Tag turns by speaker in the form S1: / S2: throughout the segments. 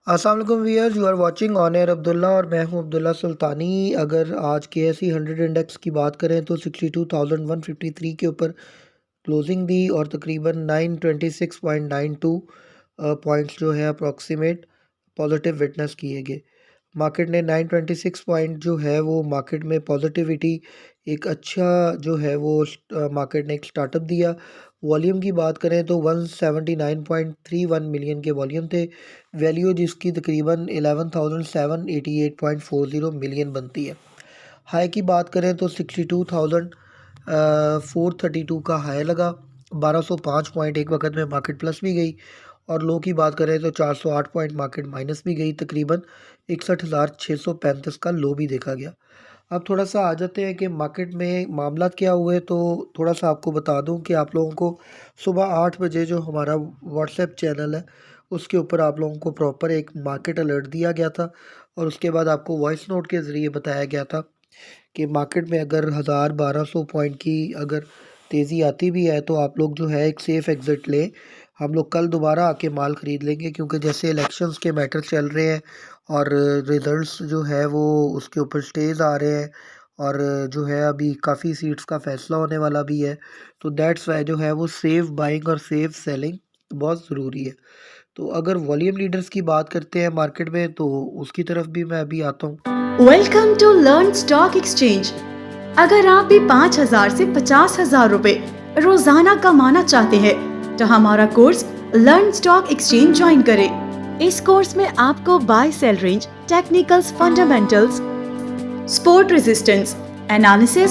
S1: अस्सलाम वालेकुम viewers, you are watching on air Abdullah और मैं हूं अब्दुल्ला सुल्तानी। अगर आज के एस 100 इंडेक्स की बात करें तो 62,153 के ऊपर क्लोजिंग दी और तकरीबन 926.92 पॉइंट्स जो है अप्रॉक्सीमेट पॉजिटिव विटनेस किए गए। मार्केट ने 926 पॉइंट जो है वो मार्केट में पॉजिटिविटी एक अच्छा जो है वो मार्केट ने एक स्टार्टअप दिया। वॉल्यूम की बात करें तो 179.31 मिलियन के वॉल्यूम थे। वैल्यू जिसकी तकरीबन 11,788.40 मिलियन बनती है। हाई की बात करें तो 62,432 का हाई लगा। 1205 पॉइंट एक वक्त में मार्केट प्लस भी गई और लो की बात करें तो 408 पॉइंट मार्केट माइनस भी गई। तकरीबन 61,635 का लो भी देखा गया। अब थोड़ा सा आ जाते हैं कि मार्केट में मामला क्या हुए, तो थोड़ा सा आपको बता दूं कि आप लोगों को सुबह 8 बजे जो हमारा व्हाट्सएप चैनल है उसके ऊपर आप लोगों को प्रॉपर एक मार्केट अलर्ट दिया गया था और उसके बाद आपको वॉइस नोट के ज़रिए बताया गया था कि मार्केट में अगर 1,000-1,200 पॉइंट की अगर तेज़ी आती भी है तो आप लोग जो है एक सेफ़ एग्ज़िट लें। हम लोग कल दोबारा आके माल ख़रीद लेंगे, क्योंकि जैसे इलेक्शंस के मैटर चल रहे हैं और रिज़ल्ट्स जो है वो उसके ऊपर स्टेज आ रहे हैं और जो है अभी काफ़ी सीट्स का फ़ैसला होने वाला भी है। तो दैट्स वाई जो है वो सेफ़ बाइंग और सेफ़ सेलिंग बहुत ज़रूरी है। तो अगर वॉल्यूम लीडर्स की बात करते हैं मार्केट में तो उसकी तरफ भी मैं अभी आता हूँ।
S2: Welcome to learn stock exchange. अगर आप भी 5,000 से 50,000 रुपए रोजाना कमाना चाहते हैं तो हमारा course learn stock exchange join करें। इस कोर्स में आपको buy sell range, technicals, fundamentals, support resistance analysis,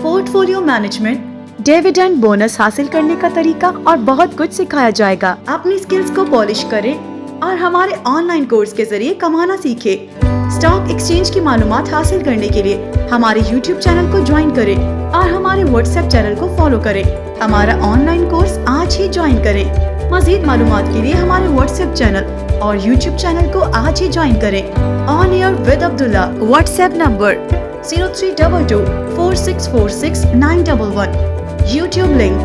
S2: portfolio management, dividend bonus हासिल करने का तरीका और बहुत कुछ सिखाया जाएगा। अपनी स्किल्स को पॉलिश करें और हमारे ऑनलाइन कोर्स के जरिए कमाना सीखें। स्टॉक एक्सचेंज की मालूमात हासिल करने के लिए हमारे YouTube चैनल को ज्वाइन करें और हमारे WhatsApp चैनल को फॉलो करें। हमारा ऑनलाइन कोर्स आज ही ज्वाइन करें। मजीद मालूमात के लिए हमारे WhatsApp चैनल और YouTube चैनल को आज ही ज्वाइन करें। On air with Abdullah, WhatsApp number 03224646 911, YouTube link.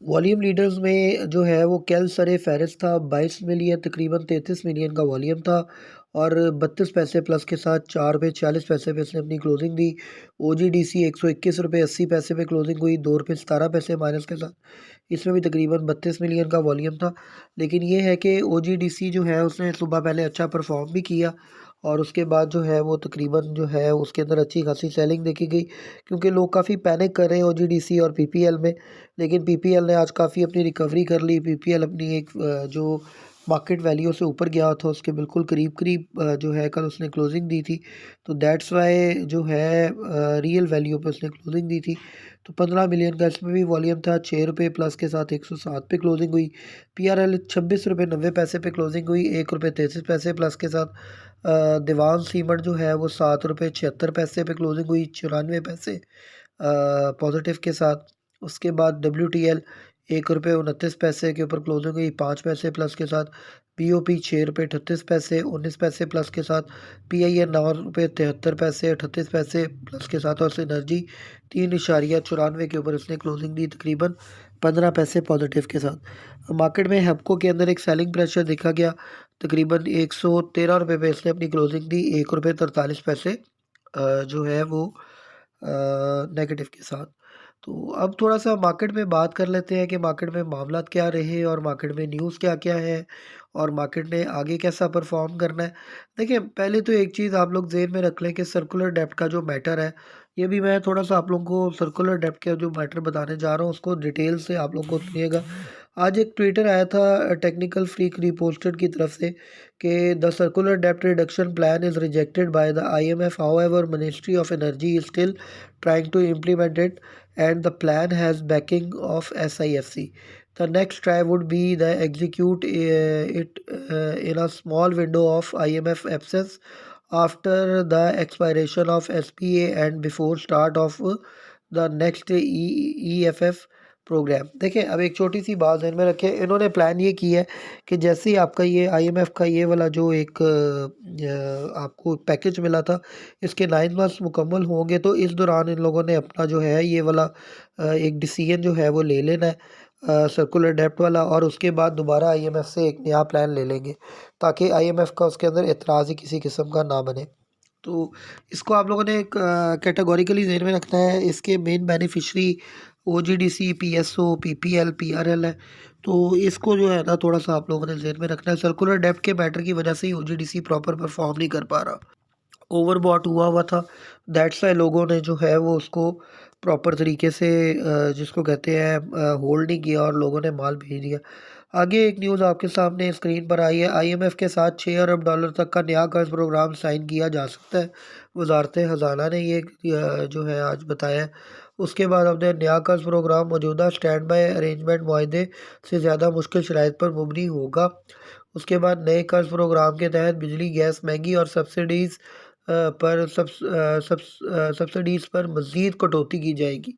S1: Volume leaders में जो है वो कैल सरे फहरिस्त था। 22 मिलियन तकरीबन 33 मिलियन का वॉल्यूम था और 32 पैसे प्लस के साथ 4 रुपये 40 पैसे पे इसने अपनी क्लोजिंग दी। OGDC 121 रुपये 80 पैसे पे क्लोजिंग हुई, 2 रुपये 17 पैसे माइनस के साथ। इसमें भी तकरीबन 32 मिलियन का वॉल्यूम था। लेकिन ये है कि OGDC जो है उसने सुबह पहले अच्छा परफॉर्म भी किया और उसके बाद जो है वो तकरीबन जो है उसके अंदर अच्छी खासी सेलिंग देखी गई, क्योंकि लोग काफ़ी पैनिक कर रहे हैं OGDC और PPL में। लेकिन PPL ने आज काफ़ी अपनी रिकवरी कर ली। PPL अपनी एक जो मार्केट वैल्यू से ऊपर गया था उसके बिल्कुल करीब जो है कल उसने क्लोजिंग दी थी। तो दैट्स वाई जो है रियल वैल्यू पे उसने क्लोजिंग दी थी। तो 15 मिलियन का इसमें भी वॉल्यूम था। 6 रुपये प्लस के साथ 107 पे क्लोजिंग हुई। PRL 26 रुपये 90 पैसे पे क्लोजिंग हुई। 1 रुपये 33 पैसे प्लस के साथ दीवान सीमेंट जो है वो 7 रुपये 76 पैसे पे क्लोजिंग हुई, 94 पैसे पॉजिटिव के साथ। उसके बाद WTL 1 रुपये 29 पैसे के ऊपर क्लोजिंग हुई, 5 पैसे प्लस के साथ। POP 6 रुपये 38 पैसे 19 पैसे प्लस के साथ। PIN 9 रुपये 73 पैसे 38 पैसे प्लस के साथ। और सिनर्जी 3.94 के ऊपर इसने क्लोजिंग दी, तकरीबन 15 पैसे पॉजिटिव के साथ। मार्केट में हेप्को के अंदर एक सेलिंग प्रेशर देखा गया। तकरीबन 113 रुपये पे इसने अपनी क्लोजिंग दी, 1 रुपये 43 पैसे जो है वो नेगेटिव के साथ। तो अब थोड़ा सा मार्केट में बात कर लेते हैं कि मार्केट में मामलात क्या रहे और मार्केट में न्यूज़ क्या-क्या है और मार्केट ने आगे कैसा परफ़ॉर्म करना है। देखिए, पहले तो एक चीज़ आप लोग ज़हन में रख लें कि सर्कुलर डेब्ट का जो मैटर है, ये भी मैं थोड़ा-सा आप लोगों को सर्कुलर डेब्ट का जो मैटर बताने जा रहा हूँ उसको डिटेल से आप लोगों को सुनिएगा। आज एक ट्विटर आया था टेक्निकल फ्रीक रिपोस्टेड की तरफ से कि द सर्कुलर डेब्ट reduction plan is rejected by the IMF, however ministry of energy is still trying to implement it and the plan has backing of SIFC. The next try would be the execute it in a small window of IMF absence after the expiration of SPA and before start of the next EFF program. देखें, अब एक छोटी सी बात ध्यान में रखें। इन्होंने plan ये किया है कि जैसे ही आपका ये IMF का ये वाला जो एक आपको पैकेज मिला था, इसके 9 मंथ्स मुकम्मल होंगे तो इस दौरान इन लोगों ने अपना जो है ये वाला एक डिसीजन जो है वो ले लेना है। सर्कुलर डेप्ट वाला, और उसके बाद दोबारा आईएमएफ से एक नया प्लान ले लेंगे ताकि आईएमएफ का उसके अंदर एतराज़ ही किसी किस्म का ना बने। तो इसको आप लोगों ने कैटेगोरिकली ज़हन में रखना है। इसके main beneficiary OGDC, PSO, PPL, PRL है। तो इसको जो है ना थोड़ा-सा आप लोगों ने ज़हन में रखना है। सर्कुलर डेप्ट के मैटर की वजह से ही ओजीडीसी प्रॉपर परफ़ॉर्म नहीं कर पा रहा। ओवरबॉट हुआ हुआ था, दैट्स व्हाई लोगों ने जो है वो उसको प्रॉपर तरीके से जिसको कहते हैं होल्ड नहीं किया और लोगों ने माल भेज दिया। आगे एक न्यूज़ आपके सामने स्क्रीन पर आई है, आईएमएफ के साथ 6 अरब डॉलर तक का नया कर्ज प्रोग्राम साइन किया जा सकता है। वज़ारत ख़ज़ाना ने ये जो है आज बताया है। उसके बाद हमने नया कर्ज प्रोग्राम मौजूदा स्टैंड बाय अरेंजमेंट मुआहदे से ज़्यादा मुश्किल शराइत पर मुबनी होगा। उसके बाद नए कर्ज प्रोग्राम के तहत बिजली, गैस महंगी और सब्सिडीज़ पर मज़ीद कटौती की जाएगी।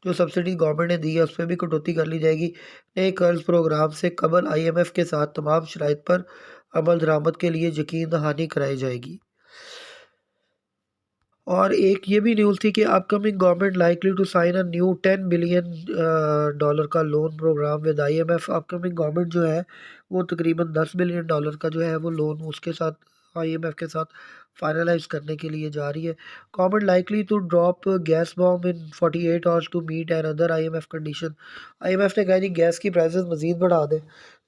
S1: जो सब्सिडी गवर्नमेंट ने दी है उस पे भी कटौती कर ली जाएगी। नए कर्ज प्रोग्राम से कबल आईएमएफ के साथ तमाम शराइत पर अमल दरामद के लिए यकीन दहानी कराई जाएगी। और एक ये भी न्यूज़ थी कि upcoming government likely to sign a new 10 billion dollar का loan programme with IMF. Upcoming government जो है वो तकरीबन 10 बिलियन डॉलर का जो है वो लोन उसके साथ आईएमएफ के साथ फाइनलाइज करने के लिए जा रही है। Government likely to drop gas bomb in 48 hours to meet and other IMF condition. IMF ने कहा जी गैस की प्राइसेस मज़ीद बढ़ा दें।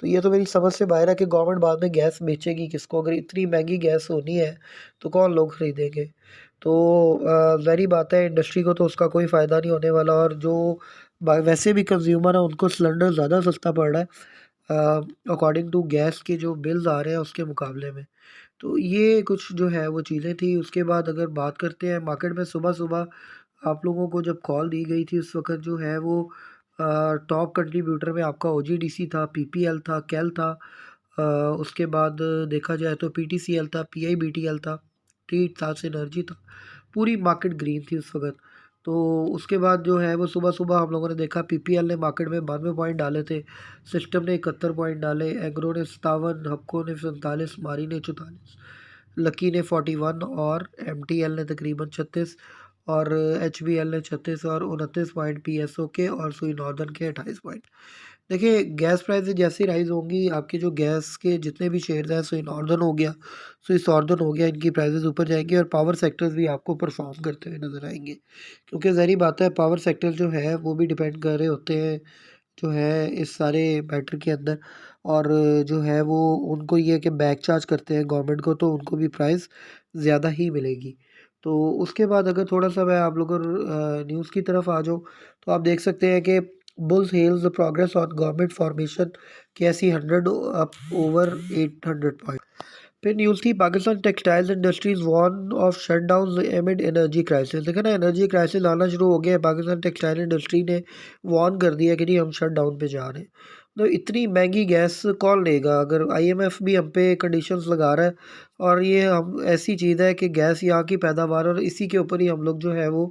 S1: तो ये तो मेरी समझ से बाहर है कि गवर्नमेंट बाद में गैस बेचेगी किसको? अगर इतनी महंगी गैस होनी है तो कौन लोग खरीदेंगे? तो ज़ाहिर बात है इंडस्ट्री को तो उसका कोई फ़ायदा नहीं होने वाला, और जो वैसे भी कंज्यूमर है उनको सिलेंडर ज़्यादा सस्ता पड़ रहा है अकॉर्डिंग टू गैस के जो बिल्स आ रहे हैं उसके मुकाबले में। तो ये कुछ जो है वो चीज़ें थी। उसके बाद अगर बात करते हैं मार्केट में, सुबह-सुबह आप लोगों को जब कॉल दी गई थी उस वक़्त जो है वो टॉप कंट्रीब्यूटर में आपका ओजीडीसी था, पीपीएल था, केल था। अ, उसके बाद देखा जाए तो पीटीसीएल था, पीआईबीटीएल था, टी साथ एनर्जी था। पूरी मार्केट ग्रीन थी उस वक़्त। तो उसके बाद जो है वो सुबह-सुबह हम लोगों ने देखा पीपीएल ने मार्केट में 92 पॉइंट डाले थे, सिस्टम ने 71 पॉइंट डाले, एग्रो ने 57, हपको ने 47, मारी ने 44, लकी ने 41 और एमटीएल ने तकरीबन 36 और एचबीएल ने 36 और 29 पॉइंट पीएसओ के और सुई नॉर्दर्न के 28 पॉइंट। देखिए गैस प्राइसेज़ जैसे ही राइज़ होंगी, आपके जो गैस के जितने भी शेयर्स हैं, सुई नॉर्दर्न हो गया, स्विस नॉर्दर्न हो गया, इनकी प्राइसेज़ ऊपर जाएँगी और पावर सेक्टर्स भी आपको परफ़ॉर्म करते हुए नज़र आएँगे। क्योंकि ज़ाहिर बात है पावर सेक्टर जो है वो भी डिपेंड कर रहे होते हैं जो है इस सारे मैटर के अंदर, और जो है वो उनको ये है कि बैक चार्ज करते हैं गवर्नमेंट को, तो उनको भी प्राइस ज़्यादा ही मिलेगी। तो उसके बाद अगर थोड़ा-सा मैं आप लोगों न्यूज़ की तरफ आ जाऊँ, तो आप देख सकते हैं कि bulls hail the progress on government formation, KSE 100 up over 800 point. फिर न्यूज़ थी Pakistan textiles industries warn of shutdowns amid energy crisis. देखा ना एनर्जी क्राइसिस आना शुरू हो गया है, पाकिस्तान टेक्सटाइल इंडस्ट्री ने वार्न कर दिया कि नहीं हम शट डाउन पे जा रहे हैं। तो इतनी महंगी गैस कौन लेगा? अगर आईएमएफ भी हम पे कंडीशंस लगा रहा है, और ये हम ऐसी चीज़ है कि गैस यहाँ की पैदावार और इसी के ऊपर ही हम लोग जो है वो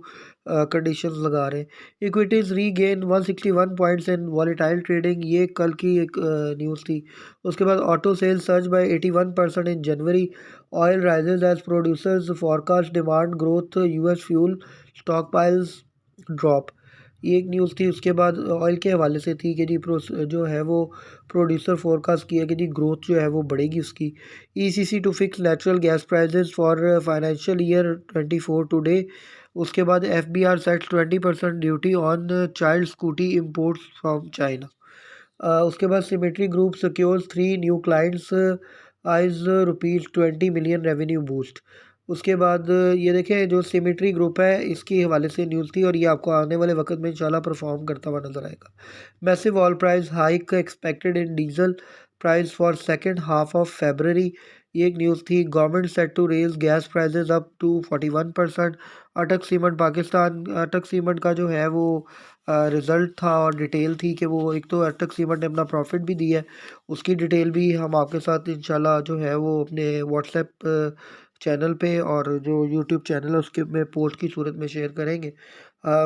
S1: कंडीशंस लगा रहे हैं। Equities regain 161 points in volatile trading, ये कल की एक न्यूज़ थी। उसके बाद auto sales surge by 81% in January, oil rises as producers forecast demand growth, US fuel stockpiles drop, ये एक न्यूज़ थी। उसके बाद ऑयल के हवाले से थी कि जी जो है वो प्रोड्यूसर फोरकास्ट किया कि जी ग्रोथ जो है वो बढ़ेगी उसकी। ECC to fix natural gas prices for financial year 24 today. उसके बाद FBR sets 20% duty on child scooty imports from China. उसके बाद symmetry group secures 3 new clients eyes ₹20 million revenue boost. उसके बाद ये देखें जो सिमेट्री ग्रुप है इसके हवाले से न्यूज़ थी, और ये आपको आने वाले वक्त में इंशाल्लाह परफॉर्म करता हुआ नजर आएगा। Massive oil price hike expected in diesel price for second half of February, ये एक न्यूज़ थी। Government set to raise gas prices up to 41%। Attock cement Pakistan, अटक सीमेंट का जो है वो रिज़ल्ट था और डिटेल थी कि वो एक तो अटक सीमेंट ने अपना प्रॉफिट भी दिया है, उसकी डिटेल भी हम आपके साथ इंशाल्लाह जो है वो अपने व्हाट्सएप चैनल पे और जो यूट्यूब चैनल है उसके में पोस्ट की सूरत में शेयर करेंगे।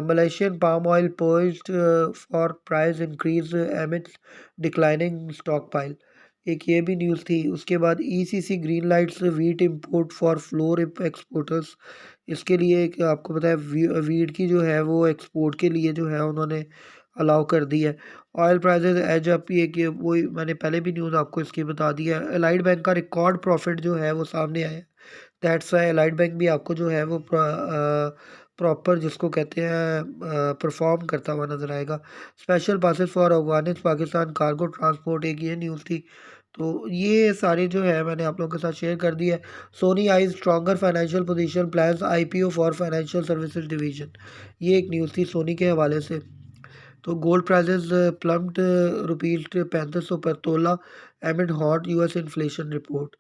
S1: Malaysian palm oil poised for price increase amidst declining stockpile, एक ये भी न्यूज़ थी। उसके बाद ECC green lights wheat import for flour exporters, इसके लिए एक आपको पता है वीट की जो है वो एक्सपोर्ट के लिए जो है उन्होंने अलाउ कर दी है। ऑयल प्राइसेस एज अप, ये कि वही मैंने पहले भी न्यूज़ आपको इसकी बता दी है। एलाइड बैंक का रिकॉर्ड प्रॉफिट जो है वो सामने आया है। दैट्स व्हाई एलाइड बैंक भी आपको जो है वो प्रॉपर जिसको कहते हैं परफॉर्म करता हुआ नज़र आएगा। Special passes for Afghanistan Pakistan cargo transport, एक ये न्यूज़ थी। तो ये सारे जो है मैंने आप लोगों के साथ शेयर कर दी है। Sony eyes stronger financial position plans IPO for financial services division, ये एक न्यूज़ थी सोनी के हवाले से। तो गोल्ड प्राइसेस प्लम्ड रुपीज 3500 पर तोला एमिड hot US inflation report.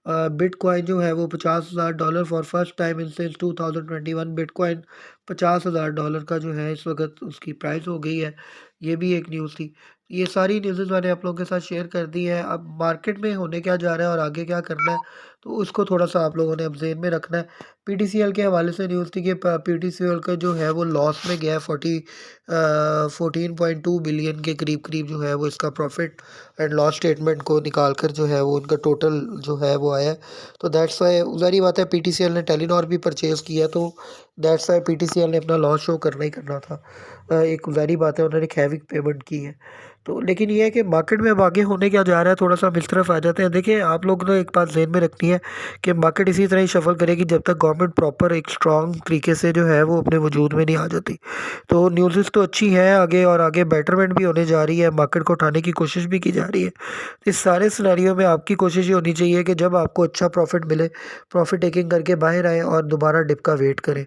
S1: Bitcoin जो है वो $50,000 for first time in since 2021। Bitcoin $50,000 का जो है इस वक्त उसकी प्राइस हो गई है। ये भी एक न्यूज़ थी। ये सारी न्यूज़ मैंने आप लोगों के साथ शेयर कर दी है। अब मार्केट में होने क्या जा रहा है और आगे क्या करना है, तो उसको थोड़ा सा आप लोगों ने अब ज़हन में रखना है। पीटीसीएल के हवाले से न्यूज़ थी कि पीटीसीएल का जो है वो लॉस में गया है। 14.2 बिलियन के करीब जो है वो इसका प्रॉफिट एंड लॉस स्टेटमेंट को निकाल कर जो है वो उनका टोटल जो है वो आया है। तो दैट्स वाई ज़ाहिर बात है पीटीसीएल ने टेलीनॉर भी परचेज़ किया, तो दैट्स वाई पीटीसीएल ने अपना लॉस शो करना ही करना था। एक ज़ाहिर बात है उन्होंने एक हैवी पेमेंट की है। तो लेकिन ये है कि मार्केट में अब आगे होने क्या जा रहा है, थोड़ा सा हम इस तरफ आ जाते हैं। देखिए आप लोग ने एक बात ज़हन में रखनी है कि मार्केट इसी तरह ही शफल करेगी जब तक गवर्नमेंट प्रॉपर एक स्ट्रॉन्ग तरीके से जो है वो अपने वजूद में नहीं आ जाती। तो न्यूज़ तो अच्छी हैं आगे, और आगे बेटरमेंट भी होने जा रही है, मार्केट को उठाने की कोशिश भी की जा रही है। इस सारे सिनेरियो में आपकी कोशिश ये होनी चाहिए कि जब आपको अच्छा प्रॉफिट मिले, प्रॉफिट टेकिंग करके बाहर आएँ और दोबारा डिप का वेट करें।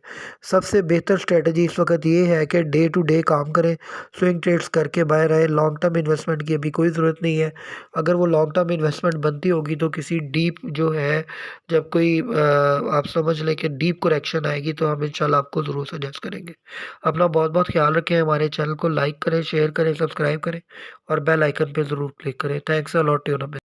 S1: सबसे बेहतर स्ट्रेटजी इस वक्त ये है कि डे टू डे काम करें, स्विंग ट्रेड्स करके बाहर आएँ। लॉन्ग टर्म इन्वेस्टमेंट की अभी कोई ज़रूरत नहीं है। अगर वो लॉन्ग टर्म इन्वेस्टमेंट बनती होगी तो किसी डीप जो है, जब कोई आप समझ लें कि डीप करेक्शन आएगी तो हम इंशाल्लाह आपको ज़रूर सजेस्ट करेंगे। अपना बहुत-बहुत ख़्याल रखें, हमारे चैनल को लाइक करें, शेयर करें, सब्सक्राइब करें और बेल आइकन पे ज़रूर क्लिक करें। Thanks a lot to you.